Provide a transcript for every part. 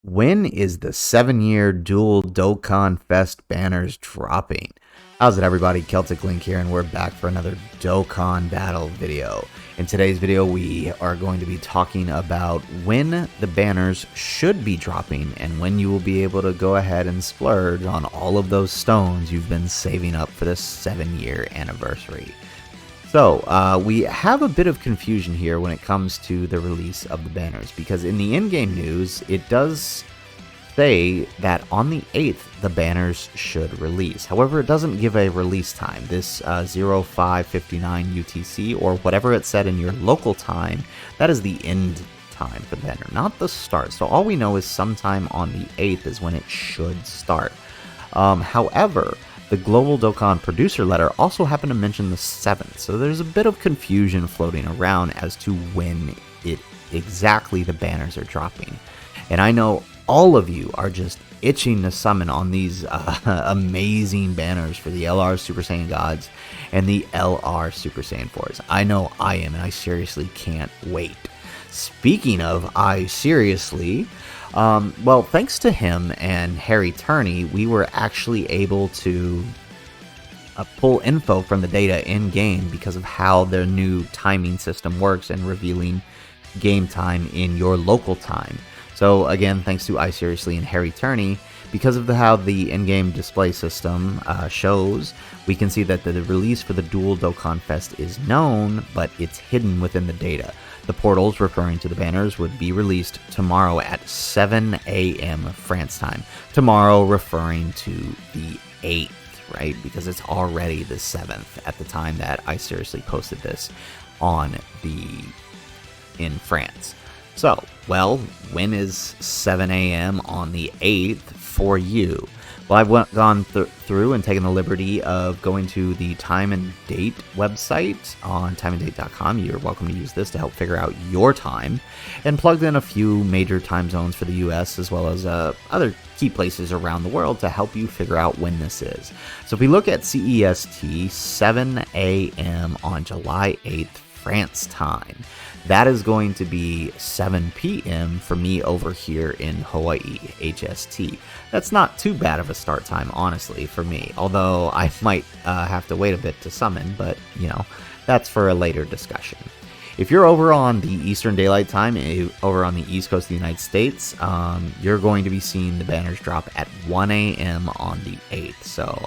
When is the 7-year dual Dokkan Fest banners dropping? How's it, everybody? Celtic Link here, and we're back for another Dokkan battle video. In today's video, we are going to be talking about when the banners should be dropping and when you will be able to go ahead and splurge on all of those stones you've been saving up for the 7-year anniversary. So, we have a bit of confusion here when it comes to the release of the banners, because in the in-game news, it does say that on the 8th, the banners should release. However, it doesn't give a release time. This 0559 UTC, or whatever it said in your local time, that is the end time for the banner, not the start. So all we know is sometime on the 8th is when it should start. However, the Global Dokkan producer letter also happened to mention the 7th, so there's a bit of confusion floating around as to when exactly the banners are dropping. And I know all of you are just itching to summon on these amazing banners for the LR Super Saiyan Gods and the LR Super Saiyan 4s. I know I am, and I seriously can't wait. Speaking of I seriously, well, thanks to him and Harry Turney, we were actually able to pull info from the data in-game because of how their new timing system works and revealing game time in your local time. So again, thanks to iSeriously and Harry Turney, because of how the in-game display system shows, we can see that the release for the Dual Dokkan Fest is known, but it's hidden within the data. The portals referring to the banners would be released tomorrow at 7 a.m. France time. Tomorrow referring to the 8th, right? Because it's already the 7th at the time that I seriously posted this in France. So, well, when is 7 a.m. on the 8th for you? Well, I've gone through and taken the liberty of going to the Time and Date website on timeanddate.com. You're welcome to use this to help figure out your time, and plugged in a few major time zones for the US as well as other key places around the world to help you figure out when this is. So if we look at CEST, 7 a.m. on July 8th, France time. That is going to be 7 p.m. for me over here in Hawaii, HST. That's not too bad of a start time, honestly, for me. Although I might have to wait a bit to summon, but, you know, that's for a later discussion. If you're over on the Eastern Daylight Time, over on the East Coast of the United States, you're going to be seeing the banners drop at 1 a.m. on the 8th. So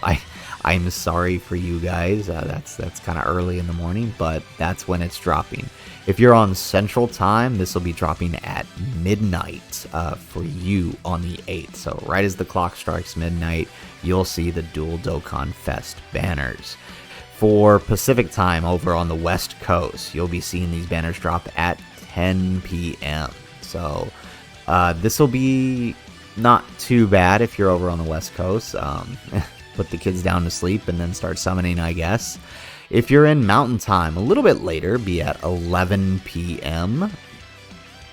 I'm sorry for you guys. That's kind of early in the morning, but that's when it's dropping. If you're on Central Time, this will be dropping at midnight for you on the 8th. So right as the clock strikes midnight, you'll see the Dual Dokkan Fest banners. For Pacific Time over on the West Coast, you'll be seeing these banners drop at 10 p.m. So this will be not too bad if you're over on the West Coast. Put the kids down to sleep and then start summoning, I guess. If you're in Mountain Time, a little bit later, be at 11 p.m.,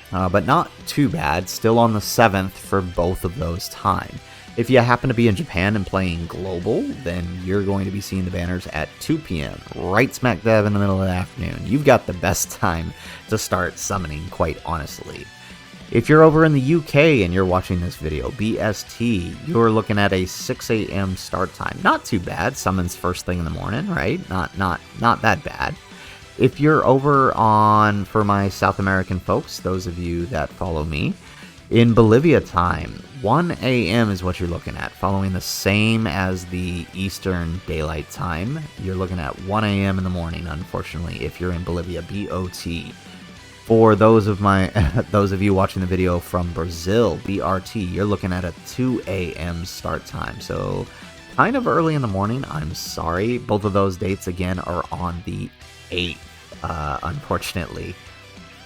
but not too bad, still on the 7th for both of those times. If you happen to be in Japan and playing Global, then you're going to be seeing the banners at 2 p.m., right smack dab in the middle of the afternoon. You've got the best time to start summoning, quite honestly. If you're over in the UK and you're watching this video, BST, you're looking at a 6 a.m. start time. Not too bad. Summons first thing in the morning, right? Not that bad. If you're over on, for my South American folks, those of you that follow me, in Bolivia time, 1 a.m. is what you're looking at, following the same as the Eastern Daylight Time. You're looking at 1 a.m. in the morning, unfortunately, if you're in Bolivia, BOT. For those of you watching the video from Brazil, BRT, you're looking at a 2 a.m. start time. So kind of early in the morning, I'm sorry. Both of those dates, again, are on the 8th, unfortunately.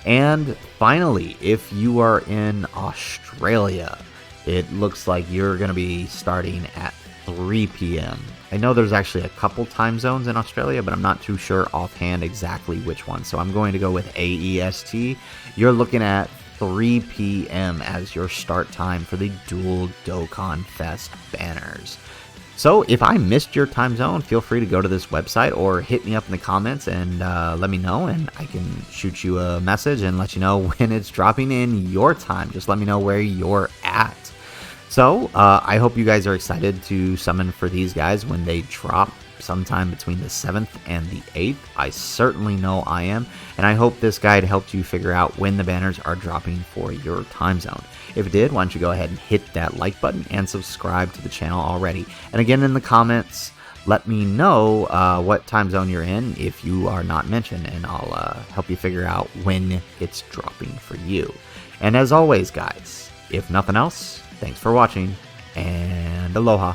And finally, if you are in Australia, it looks like you're going to be starting at 3 p.m. I know there's actually a couple time zones in Australia, but I'm not too sure offhand exactly which one. So I'm going to go with AEST. You're looking at 3 p.m. as your start time for the Dual Dokkan Fest banners. So if I missed your time zone, feel free to go to this website or hit me up in the comments and let me know, and I can shoot you a message and let you know when it's dropping in your time. Just let me know where you're at. So I hope you guys are excited to summon for these guys when they drop sometime between the 7th and the 8th. I certainly know I am, and I hope this guide helped you figure out when the banners are dropping for your time zone. If it did, why don't you go ahead and hit that like button and subscribe to the channel already. And again, in the comments, let me know what time zone you're in if you are not mentioned, and I'll help you figure out when it's dropping for you. And as always, guys, if nothing else, thanks for watching, and aloha.